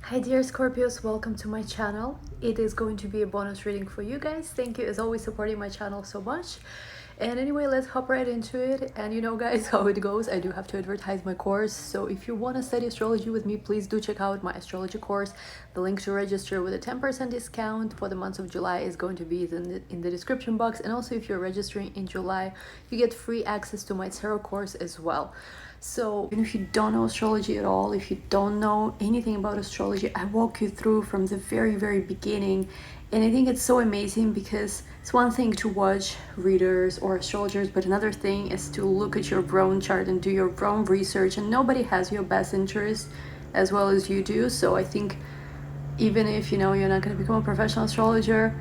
Hi dear Scorpios, welcome to my channel. It is going to be a bonus reading for you guys. Thank you as always supporting my channel so much. And anyway, let's hop right into it. And you know guys how it goes. I do have to advertise my course. So if you want to study astrology with me, please do check out my astrology course. The link to register with a 10% discount for the month of July is going to be in the description box. And also if you're registering in July, you get free access to my tarot course as well. So even if you don't know astrology at all, if you don't know anything about astrology, I walk you through from the very beginning. And I think it's so amazing because it's one thing to watch readers or astrologers, but another thing is to look at your own chart and do your own research, and nobody has your best interest as well as you do. So I think even if you know you're not going to become a professional astrologer,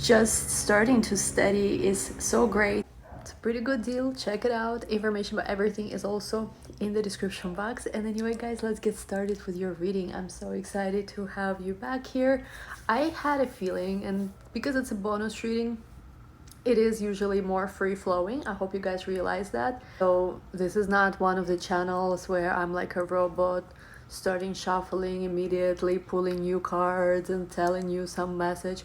just starting to study is so great. It's a pretty good deal. Check it out. Information about everything is also in the description box. And anyway guys, let's get started with your reading. I'm so excited to have you back here. I had a feeling, and because it's a bonus reading, it is usually more free-flowing. I hope you guys realize that. So this is not one of the channels where I'm like a robot starting shuffling immediately, pulling new cards and telling you some message.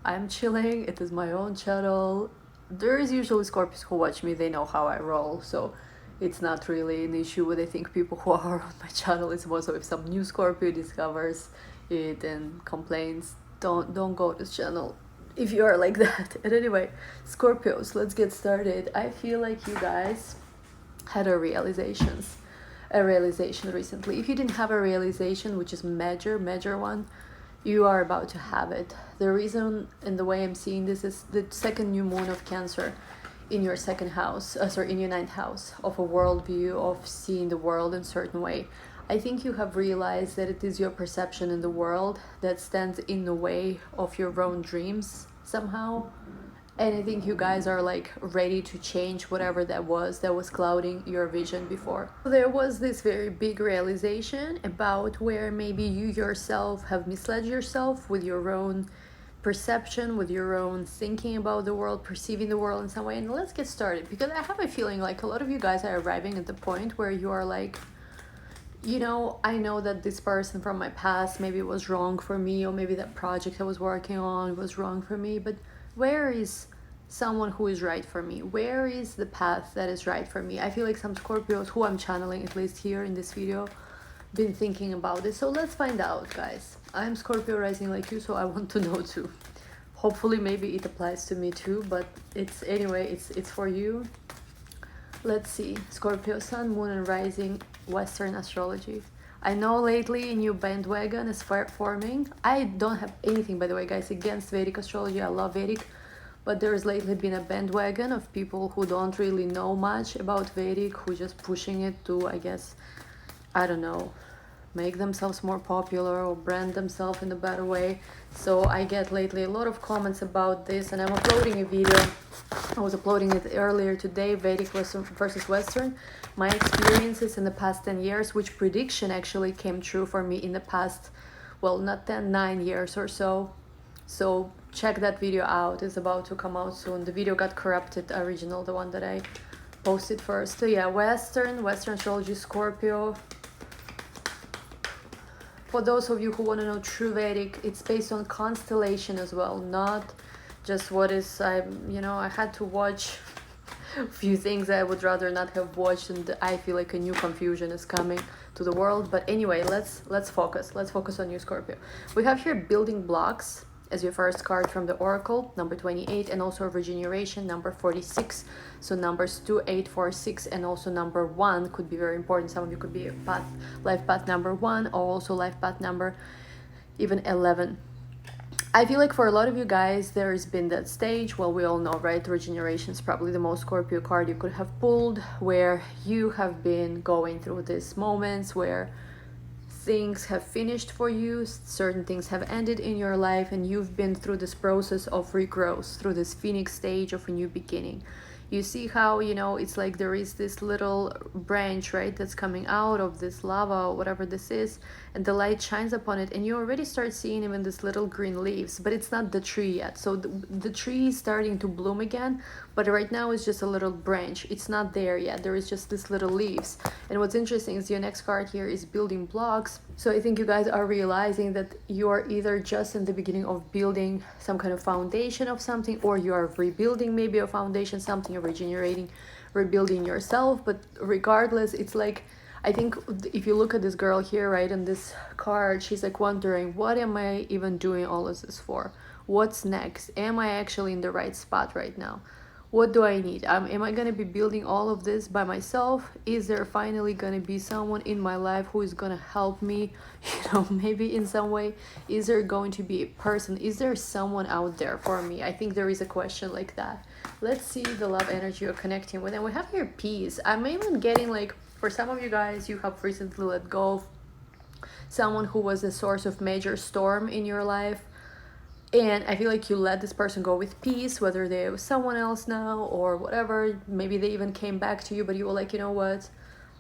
I'm chilling. It is my own channel. There is usually Scorpios who watch me, they know how I roll, so it's not really an issue with, I think, people who are on my channel. It's more so if some new Scorpio discovers it and complains, don't go to this channel if you are like that. And anyway, Scorpios, let's get started. I feel like you guys had a realization recently. If you didn't have a realization, which is major one, you are about to have it. The reason and the way I'm seeing this is the second new moon of Cancer in your second house, in your ninth house, of a worldview, of seeing the world in a certain way. I think you have realized that it is your perception in the world that stands in the way of your own dreams somehow. And I think you guys are like ready to change whatever that was clouding your vision before. There was this very big realization about where maybe you yourself have misled yourself with your own perception, with your own thinking about the world, perceiving the world in some way. And let's get started, because I have a feeling like a lot of you guys are arriving at the point where you are like, you know, I know that this person from my past maybe was wrong for me, or maybe that project I was working on was wrong for me, but where is someone who is right for me? Where is the path that is right for me? I feel like some Scorpios who I'm channeling, at least here in this video, been thinking about this. So let's find out, guys. I'm Scorpio rising like you, so I want to know too. Hopefully maybe it applies to me too, but it's for you. Let's see. Scorpio sun, moon and rising, Western astrology. I know lately a new bandwagon is forming. I don't have anything, by the way, guys, against Vedic astrology. I love Vedic, but there's lately been a bandwagon of people who don't really know much about Vedic, who just pushing it to, I guess, I don't know, make themselves more popular or brand themselves in a better way. So I get lately a lot of comments about this, and I'm uploading a video. I was uploading it earlier today, Vedic versus Western, my experiences in the past 10 years, which prediction actually came true for me in the past, well, not 10, 9 years or so. So check that video out. It's about to come out soon. The video got corrupted, original, the one that I posted first. So yeah, Western astrology, Scorpio. For those of you who want to know true Vedic, it's based on constellation as well, not just what is, I had to watch a few things I would rather not have watched, and I feel like a new confusion is coming to the world. But anyway, let's focus on you, Scorpio. We have here building blocks as your first card from the Oracle, number 28, and also regeneration, number 46. So numbers 2, 8, 4, 6, and also number 1 could be very important. Some of you could be life path number 1, or also life path number even 11. I feel like for a lot of you guys, there has been that stage, well, we all know, right? Regeneration is probably the most Scorpio card you could have pulled, where you have been going through these moments where things have finished for you, certain things have ended in your life, and you've been through this process of regrowth, through this phoenix stage of a new beginning. You see how, you know, it's like there is this little branch, right, that's coming out of this lava or whatever this is, and the light shines upon it, and you already start seeing even this little green leaves, but it's not the tree yet. So the tree is starting to bloom again, but right now it's just a little branch. It's not there yet. There is just this little leaves. And what's interesting is your next card here is building blocks. So I think you guys are realizing that you are either just in the beginning of building some kind of foundation of something, or you are rebuilding maybe a foundation, something, you're regenerating, rebuilding yourself. But regardless, it's like, I think if you look at this girl here, right, on this card, she's like wondering, what am I even doing all of this for? What's next? Am I actually in the right spot right now? What do I need? Am I going to be building all of this by myself? Is there finally going to be someone in my life who is going to help me, you know, maybe in some way? Is there going to be a person? Is there someone out there for me? I think there is a question like that. Let's see the love energy you're connecting with. And we have here peace. I'm even getting like, for some of you guys, you have recently let go of someone who was a source of major storm in your life. And I feel like you let this person go with peace, whether they're with someone else now or whatever. Maybe they even came back to you, but you were like, you know what?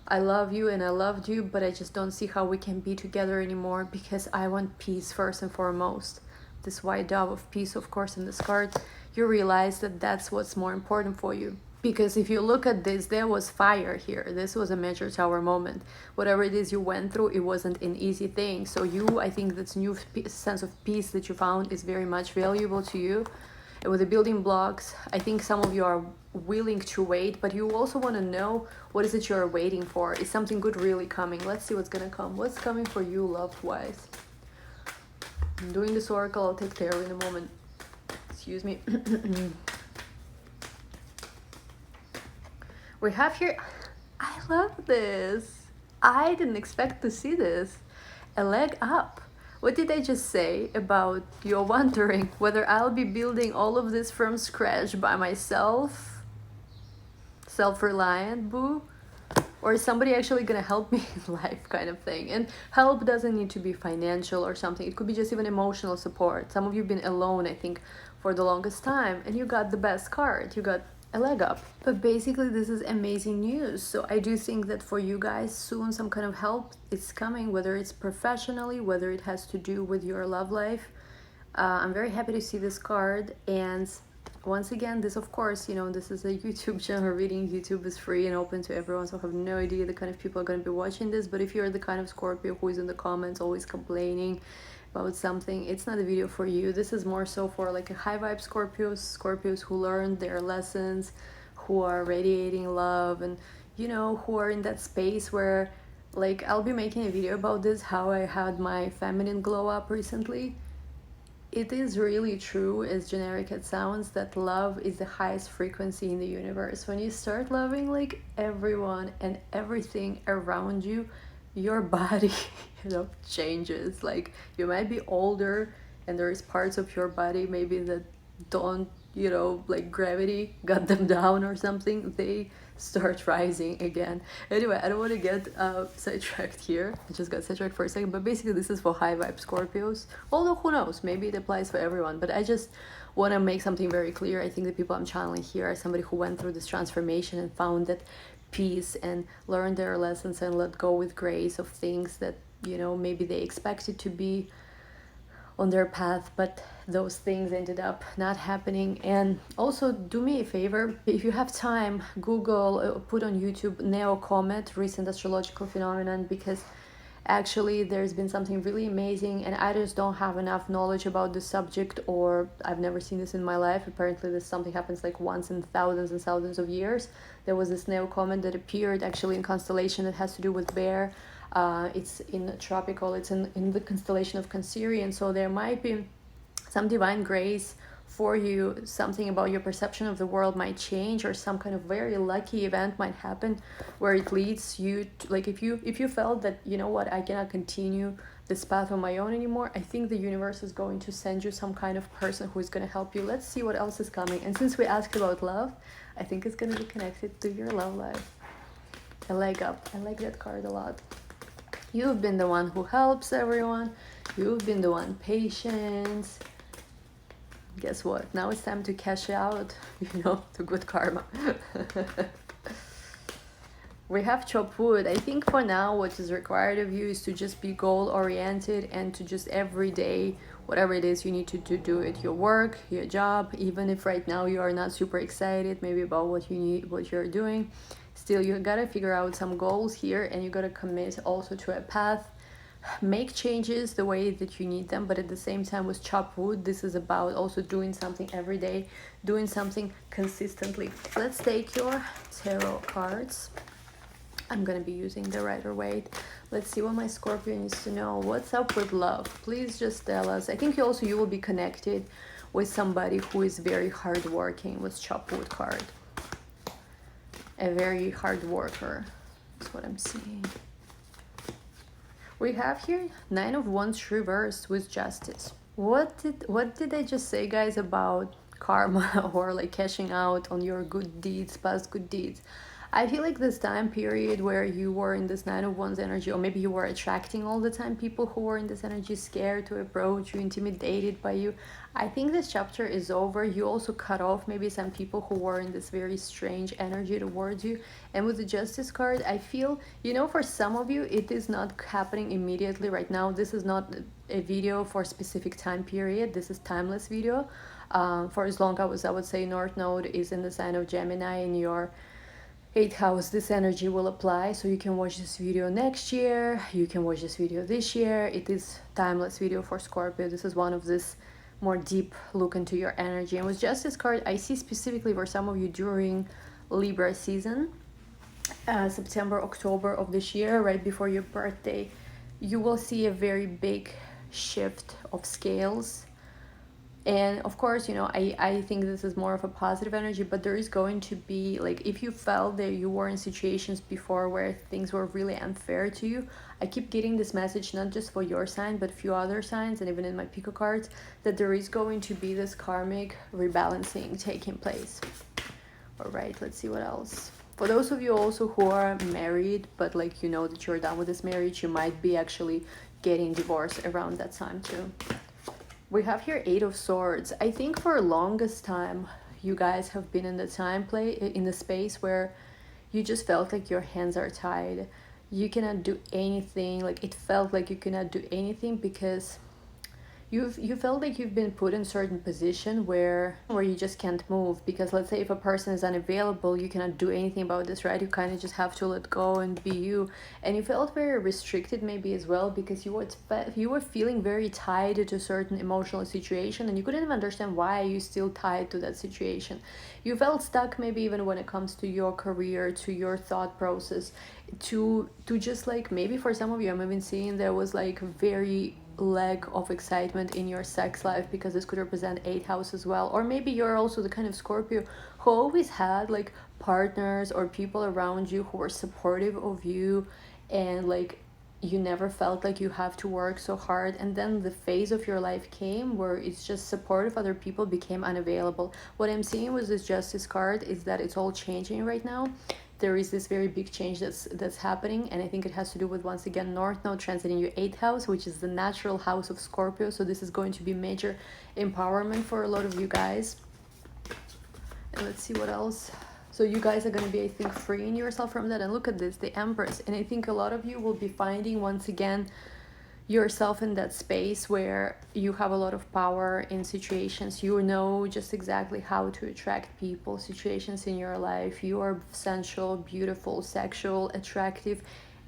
I love you and I loved you, but I just don't see how we can be together anymore because I want peace first and foremost. This white dove of peace, of course, in this card. You realize that that's what's more important for you. Because if you look at this, there was fire here. This was a major tower moment. Whatever it is you went through, it wasn't an easy thing. So you, I think this new sense of peace that you found is very much valuable to you. And with the building blocks, I think some of you are willing to wait, but you also want to know what is it you're waiting for. Is something good really coming? Let's see what's going to come. What's coming for you love-wise? I'm doing this oracle. I'll take tarot in a moment. Excuse me. We have here, I love this. I didn't expect to see this. A leg up. What did I just say about you're wondering whether I'll be building all of this from scratch by myself? Self-reliant, boo? Or is somebody actually gonna help me in life, kind of thing? And help doesn't need to be financial or something. It could be just even emotional support. Some of you have been alone, I think, for the longest time, and you got the best card. You got a leg up. But basically this is amazing news. So I do think that for you guys soon some kind of help is coming, whether it's professionally, whether it has to do with your love life. I'm very happy to see this card. And once again, this, of course, you know, this is a YouTube channel reading. YouTube is free and open to everyone, so I have no idea the kind of people are going to be watching this. But if you're the kind of Scorpio who is in the comments always complaining about something, it's not a video for you. This is more so for like a high vibe Scorpios who learned their lessons, who are radiating love, and you know, who are in that space where, like, I'll be making a video about this, how I had my feminine glow up recently. It is really true, as generic it sounds, that love is the highest frequency in the universe. When you start loving like everyone and everything around you, your body, you know, changes. Like, you might be older and there is parts of your body maybe that don't, you know, like gravity got them down or something, they start rising again. Anyway, I don't want to get sidetracked here. I just got sidetracked for a second, but basically this is for high vibe Scorpios, although who knows, maybe it applies for everyone. But I just want to make something very clear. I think the people I'm channeling here are somebody who went through this transformation and found that peace and learned their lessons and let go with grace of things that, you know, maybe they expected to be on their path, but those things ended up not happening. And also, do me a favor, if you have time, Google, put on YouTube Neo Comet, recent astrological phenomenon, because actually there's been something really amazing, and I just don't have enough knowledge about the subject, or I've never seen this in my life. Apparently this something happens like once in thousands and thousands of years. There was this Neo Comet that appeared actually in constellation that has to do with bear. It's in tropical, it's in the constellation of Cancerian, so there might be some divine grace for you. Something about your perception of the world might change, or some kind of very lucky event might happen where it leads you to, like, if you felt that, you know what, I cannot continue this path on my own anymore, I think the universe is going to send you some kind of person who is going to help you. Let's see what else is coming. And since we asked about love, I think it's going to be connected to your love life. A leg up. I like that card a lot. You've been the one who helps everyone. You've been the one patient. guess what? Now it's time to cash out, you know, to good karma. We have chop wood. I think for now what is required of you is to just be goal oriented and to just every day, whatever it is you need to do it, your work, your job, even if right now you are not super excited maybe about what you need, what you're doing, still you gotta figure out some goals here, and you gotta commit also to a path, make changes the way that you need them. But at the same time, with chop wood, this is about also doing something every day, doing something consistently. Let's take your tarot cards. I'm gonna be using the Rider-Waite. Let's see what my Scorpio needs to know. What's up with love? Please just tell us. I think you will be connected with somebody who is very hardworking with chop wood card. A very hard worker. That's what I'm seeing. We have here 9 of Wands reversed with Justice. What did I just say, guys, about karma or like cashing out on your good deeds, past good deeds? I feel like this time period where you were in this 9 of Wands energy, or maybe you were attracting all the time people who were in this energy, scared to approach you, intimidated by you. I think this chapter is over. You also cut off maybe some people who were in this very strange energy towards you. And with the Justice card, I feel, you know, for some of you, it is not happening immediately right now. This is not a video for a specific time period. This is timeless video. For as long as I would say North Node is in the sign of Gemini in your 8th house, this energy will apply. So you can watch this video next year, you can watch this video this year. It is timeless video for Scorpio. This is one of this more deep look into your energy. And with Justice card, I see specifically for some of you during Libra season, September, October of this year, right before your birthday, you will see a very big shift of scales. And of course, you know, I think this is more of a positive energy, but there is going to be, like, if you felt that you were in situations before where things were really unfair to you, I keep getting this message, not just for your sign, but a few other signs, and even in my Pico cards, that there is going to be this karmic rebalancing taking place. All right, let's see what else. For those of you also who are married, but like, you know that you're done with this marriage, you might be actually getting divorced around that time too. We have here 8 of Swords. I think for the longest time, you guys have been in the space where you just felt like your hands are tied. You cannot do anything. Like, it felt like you cannot do anything because you felt like you've been put in a certain position where you just can't move. Because let's say if a person is unavailable, you cannot do anything about this, right? You kind of just have to let go and be you. And you felt very restricted maybe as well, because you were feeling very tied to a certain emotional situation, and you couldn't even understand why you still tied to that situation. You felt stuck maybe even when it comes to your career, to your thought process, to just like, maybe for some of you, I'm even seeing there was like very lack of excitement in your sex life, because this could represent 8th house as well. Or maybe you're also the kind of Scorpio who always had like partners or people around you who were supportive of you, and like you never felt like you have to work so hard. And then the phase of your life came where it's just support of other people became unavailable. What I'm seeing with this Justice card is that it's all changing right now. There is this very big change that's happening, and I think it has to do with, once again, North Node transiting your 8th house, which is the natural house of Scorpio. So this is going to be major empowerment for a lot of you guys. And let's see what else. So you guys are going to be, I think, freeing yourself from that. And look at this, the Empress. And I think a lot of you will be finding, once again, yourself in that space where you have a lot of power in situations. You know just exactly how to attract people, situations in your life. You are sensual, beautiful, sexual, attractive,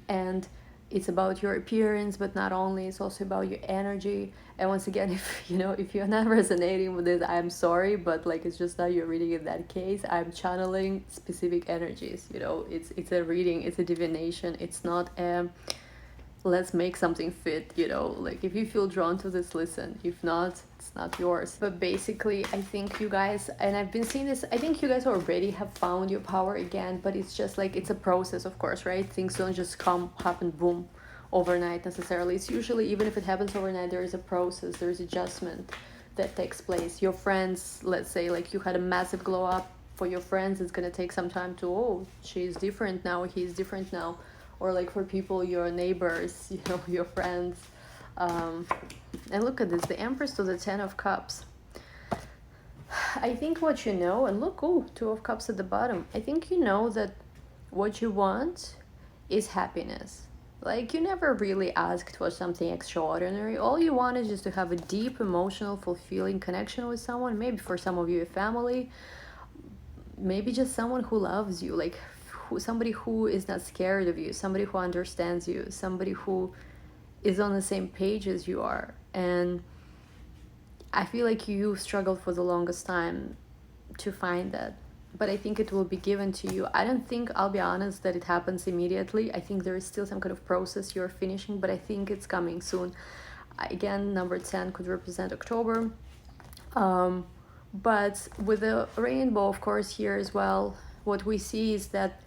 and it's about your appearance, but not only, it's also about your energy. And once again, if you're not resonating with this, I'm sorry, but like, it's just not your reading in that case. I'm channeling specific energies, it's a reading, it's a divination, it's not a let's make something fit, like, if you feel drawn to this, listen. If not, it's not yours. But basically, I think you guys, and I've been seeing this, I think you guys already have found your power again, but it's just like, it's a process, of course, right? Things don't just happen boom overnight necessarily. It's usually, even if it happens overnight, there is a process, there is adjustment that takes place. Your friends, let's say, like, you had a massive glow up. For your friends, it's gonna take some time to, oh, she's different now, he's different now. Or like for people, your neighbors, your friends. And look at this, the Empress to the 10 of Cups. I think what you know, and look, oh, Two of Cups at the bottom. I think you know that what you want is happiness. Like, you never really asked for something extraordinary. All you want is just to have a deep emotional fulfilling connection with someone. Maybe for some of you, a family. Maybe just someone who loves you, like somebody who is not scared of you, somebody who understands you, somebody who is on the same page as you are. And I feel like you struggled for the longest time to find that, but I think it will be given to you. I don't think, I'll be honest, that it happens immediately. I think there is still some kind of process you're finishing, but I think it's coming soon. Again, number 10 could represent October. But with the rainbow, of course, here as well, what we see is that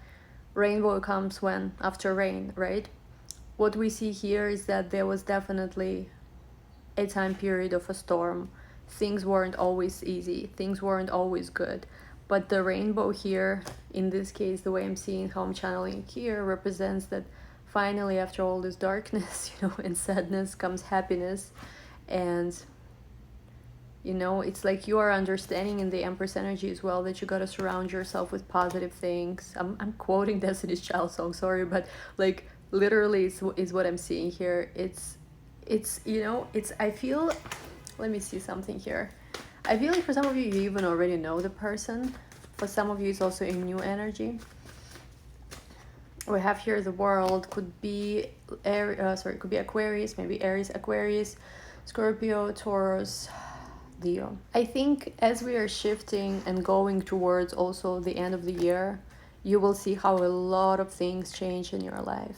rainbow comes when? After rain, right? What we see here is that there was definitely a time period of a storm. Things weren't always easy, things weren't always good. But the rainbow here, in this case, the way I'm seeing how I'm channeling here, represents that finally, after all this darkness, and sadness, comes happiness. And it's like you are understanding in the Empress energy as well that you got to surround yourself with positive things. I'm quoting Destiny's Child song, sorry, but like literally is what I'm seeing here. It's I feel, let me see something here. I feel like for some of you even already know the person. For some of you, it's also a new energy. We have here the World, could be could be Aquarius, maybe Aries, Aquarius, Scorpio, Taurus, Leo. I think as we are shifting and going towards also the end of the year, you will see how a lot of things change in your life.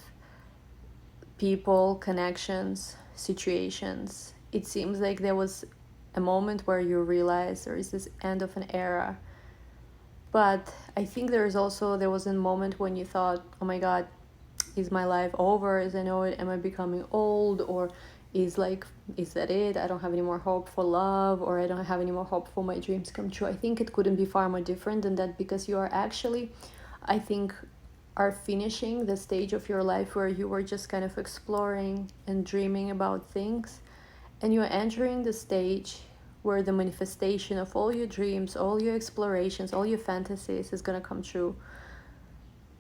People, connections, situations. It seems like there was a moment where you realize there is this end of an era. But I think there was a moment when you thought, oh my God, is my life over as I know it? Am I becoming old? Or is that it? I don't have any more hope for love, or I don't have any more hope for my dreams come true. I think it couldn't be far more different than that, because you are actually, I think, are finishing the stage of your life where you were just kind of exploring and dreaming about things, and you're entering the stage where the manifestation of all your dreams, all your explorations, all your fantasies is going to come true.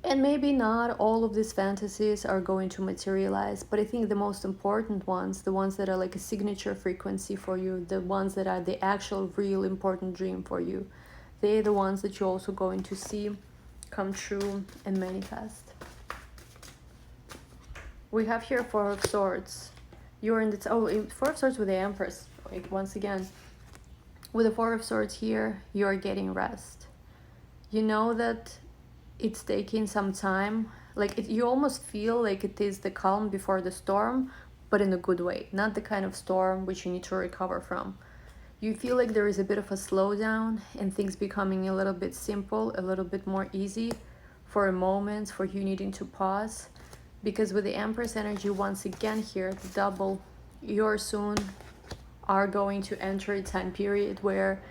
And maybe not all of these fantasies are going to materialize, but I think the most important ones, the ones that are like a signature frequency for you, the ones that are the actual real important dream for you, they're the ones that you're also going to see come true and manifest. We have here Four of Swords. You're in the Four of Swords with the Empress. Once again, with the Four of Swords here, you're getting rest. You know that it's taking some time. You almost feel like it is the calm before the storm, but in a good way. Not the kind of storm which you need to recover from. You feel like there is a bit of a slowdown and things becoming a little bit simple, a little bit more easy for a moment, for you needing to pause. Because with the Empress energy, once again here, the double, you're soon are going to enter a time period where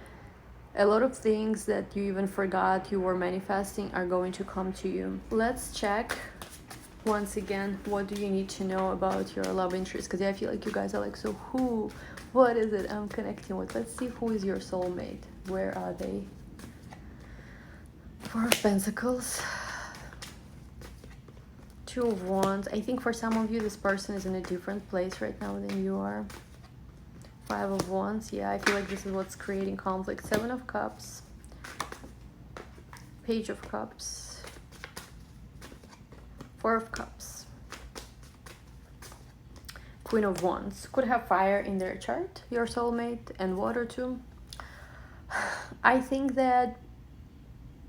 a lot of things that you even forgot you were manifesting are going to come to you. Let's check once again, what do you need to know about your love interest? Because I feel like you guys are like, so what is it I'm connecting with? Let's see who is your soulmate. Where are they? Four of Pentacles. Two of Wands. I think for some of you, this person is in a different place right now than you are. Five of Wands. Yeah, I feel like this is what's creating conflict. Seven of Cups. Page of Cups. Four of Cups. Queen of Wands. Could have fire in their chart, your soulmate, and water too. I think that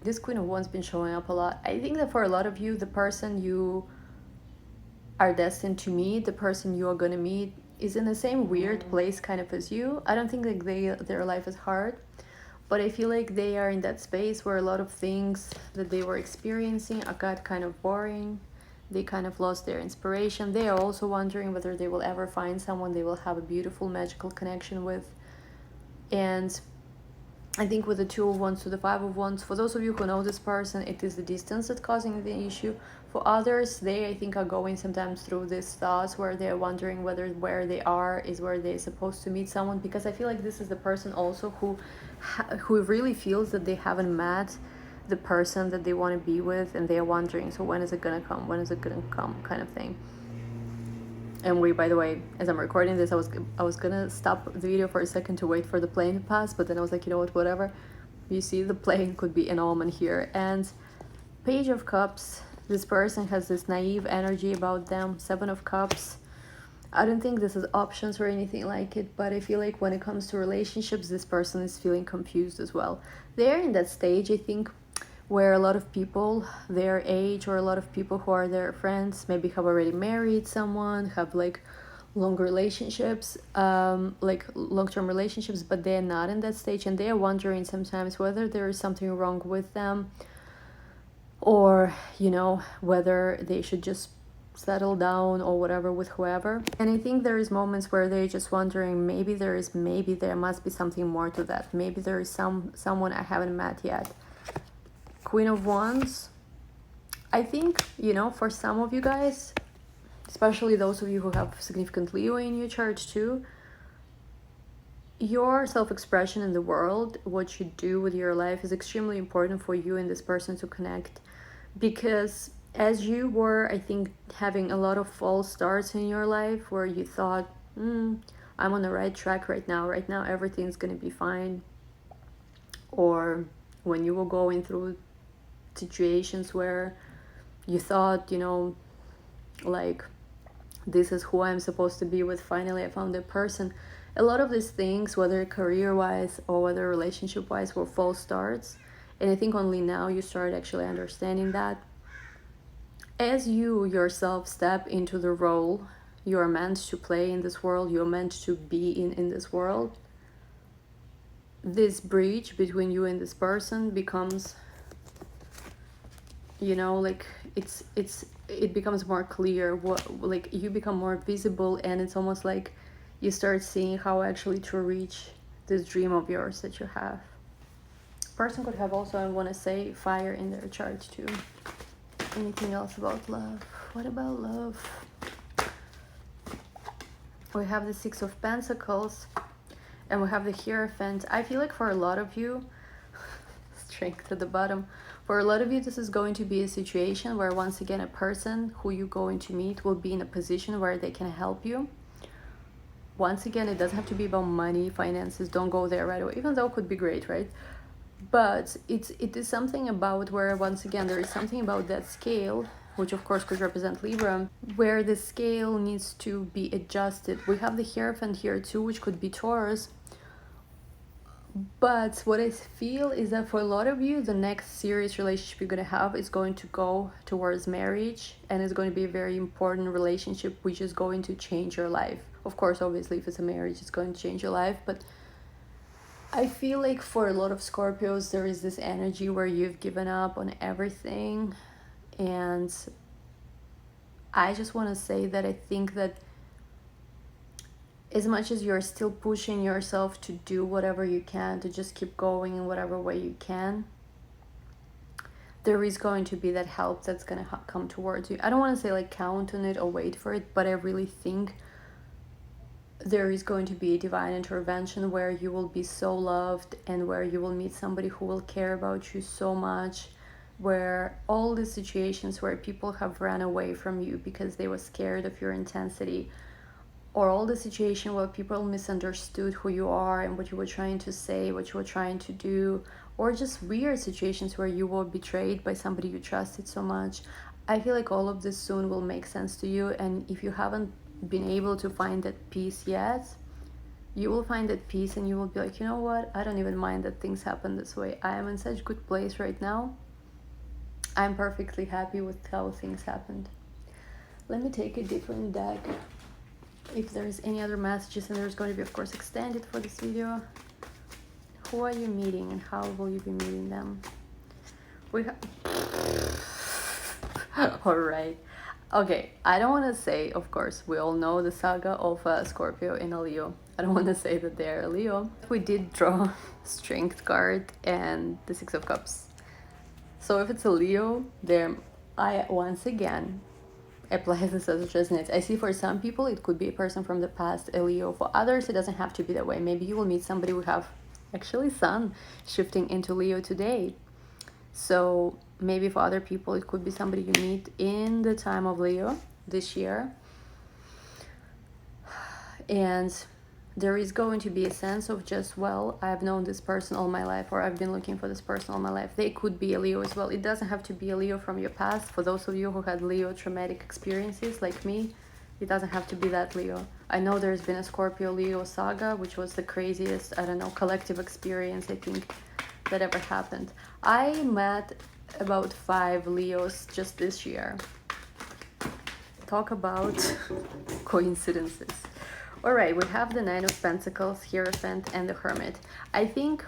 this Queen of Wands been showing up a lot. I think that for a lot of you, the person you are destined to meet, the person you are gonna meet, is in the same weird place kind of as you. I don't think like their life is hard, but I feel like they are in that space where a lot of things that they were experiencing got kind of boring. They kind of lost their inspiration. They are also wondering whether they will ever find someone they will have a beautiful magical connection with. And I think with the Two of Wands to the Five of Wands, for those of you who know this person, it is the distance that's causing the issue. For others, they, I think, are going sometimes through these thoughts where they're wondering whether where they are is where they're supposed to meet someone, because I feel like this is the person also who who really feels that they haven't met the person that they want to be with, and they are wondering, so when is it gonna come, when is it gonna come, kind of thing. And by the way, as I'm recording this, I was gonna stop the video for a second to wait for the plane to pass, but then I was like, you know what, whatever. You see, the plane could be an omen here. And Page of Cups, this person has this naive energy about them. Seven of Cups, I don't think this is options or anything like it, but I feel like when it comes to relationships, this person is feeling confused as well. They're in that stage, I think, where a lot of people their age, or a lot of people who are their friends, maybe have already married someone, have like long relationships, like long-term relationships, but they're not in that stage, and they are wondering sometimes whether there is something wrong with them, or, you know, whether they should just settle down or whatever with whoever. And I think there is moments where they're just wondering, maybe there must be something more to that. Maybe there is someone I haven't met yet. Queen of Wands. I think, you know, for some of you guys, especially those of you who have significant Leo in your chart too, your self-expression in the world, what you do with your life, is extremely important for you and this person to connect. Because as you were, I think, having a lot of false starts in your life where you thought, I'm on the right track right now everything's gonna be fine, or when you were going through situations where you thought, you know, like, this is who I'm supposed to be with, finally I found a person. A lot of these things, whether career-wise or whether relationship-wise, were false starts, and I think only now you start actually understanding that. As you yourself step into the role you're meant to play in this world, you're meant to be in this world, this bridge between you and this person becomes, you know, like, it becomes more clear, what, like, you become more visible, and it's almost like you start seeing how actually to reach this dream of yours that you have. Person could have also, I want to say, fire in their chart too. Anything else about love? What about love? We have the Six of Pentacles, and we have the Hierophant. I feel like for a lot of you, strength at the bottom, for a lot of you, this is going to be a situation where, once again, a person who you're going to meet will be in a position where they can help you. Once again, it doesn't have to be about money, finances, don't go there right away, even though it could be great, right? But it is something about where, once again, there is something about that scale, which of course could represent Libra, where the scale needs to be adjusted. We have the Hierophant here too, which could be Taurus. But what I feel is that for a lot of you, the next serious relationship you're going to have is going to go towards marriage, and it's going to be a very important relationship which is going to change your life. Of course, obviously, if it's a marriage, it's going to change your life, but I feel like for a lot of Scorpios, there is this energy where you've given up on everything. And I just want to say that I think that as much as you're still pushing yourself to do whatever you can, to just keep going in whatever way you can, there is going to be that help that's going to come towards you. I don't want to say like count on it or wait for it, but I really think there is going to be a divine intervention where you will be so loved, and where you will meet somebody who will care about you so much, where all the situations where people have run away from you because they were scared of your intensity, or all the situation where people misunderstood who you are and what you were trying to say, what you were trying to do, or just weird situations where you were betrayed by somebody you trusted so much. I feel like all of this soon will make sense to you, and if you haven't been able to find that peace yet, you will find that peace, and you will be like, you know what, I don't even mind that things happen this way. I am in such good place right now. I'm perfectly happy with how things happened. Let me take a different deck if there's any other messages, and there's going to be, of course, extended for this video. Who are you meeting, and how will you be meeting them? We have all right. Okay, I don't want to say, of course, we all know the saga of Scorpio and a Leo. I don't want to say that they're a Leo. We did draw Strength card and the Six of Cups. So if it's a Leo, I once again apply this as a resonance. I see for some people it could be a person from the past, a Leo. For others, it doesn't have to be that way. Maybe you will meet somebody who have actually Sun shifting into Leo today. So maybe for other people, it could be somebody you meet in the time of Leo this year. And there is going to be a sense of just, well, I've known this person all my life, or I've been looking for this person all my life. They could be a Leo as well. It doesn't have to be a Leo from your past. For those of you who had Leo traumatic experiences like me, it doesn't have to be that Leo. I know there's been a Scorpio Leo saga, which was the craziest, I don't know, collective experience I think that ever happened. I met about 5 Leos just this year. Talk about coincidences. All right, we have the Nine of Pentacles, Hierophant, and the Hermit. I think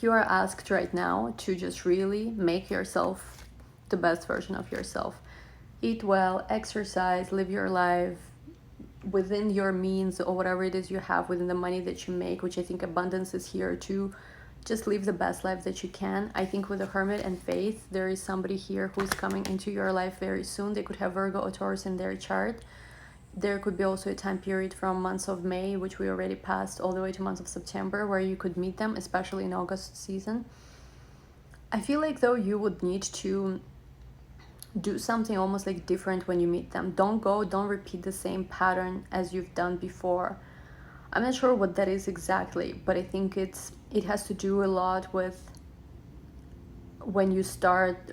you are asked right now to just really make yourself the best version of yourself. Eat well, exercise, live your life within your means, or whatever it is you have, within the money that you make, which I think abundance is here to just live the best life that you can. I think with the Hermit and Faith, there is somebody here who's coming into your life very soon. They could have Virgo or Taurus in their chart. There could be also a time period from months of May, which we already passed, all the way to months of September, where you could meet them, especially in August season. I feel like though you would need to do something almost like different when you meet them. Don't repeat the same pattern as you've done before. I'm not sure what that is exactly, but I think it has to do a lot with when you start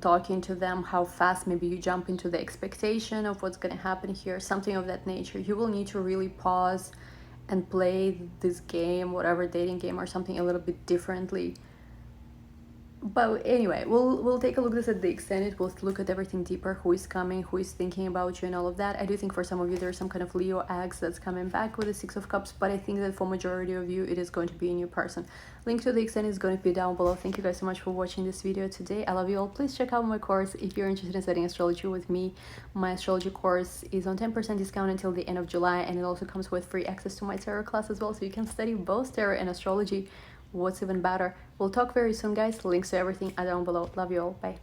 talking to them, how fast maybe you jump into the expectation of what's going to happen here, something of that nature. You will need to really pause and play this game, whatever dating game or something, a little bit differently. But anyway, we'll take a look at the extended. We'll look at everything deeper, who is coming, who is thinking about you, and all of that. I do think for some of you there's some kind of Leo ex that's coming back with the Six of Cups, but I think that for majority of you it is going to be a new person. Link to the extended is going to be down below. Thank you guys so much for watching this video today. I love you all. Please check out my course if you're interested in studying astrology with me. My astrology course is on 10% discount until the end of July, and it also comes with free access to my tarot class as well, so you can study both tarot and astrology. What's even better? We'll talk very soon, guys. Links to everything are down below. Love you all. Bye.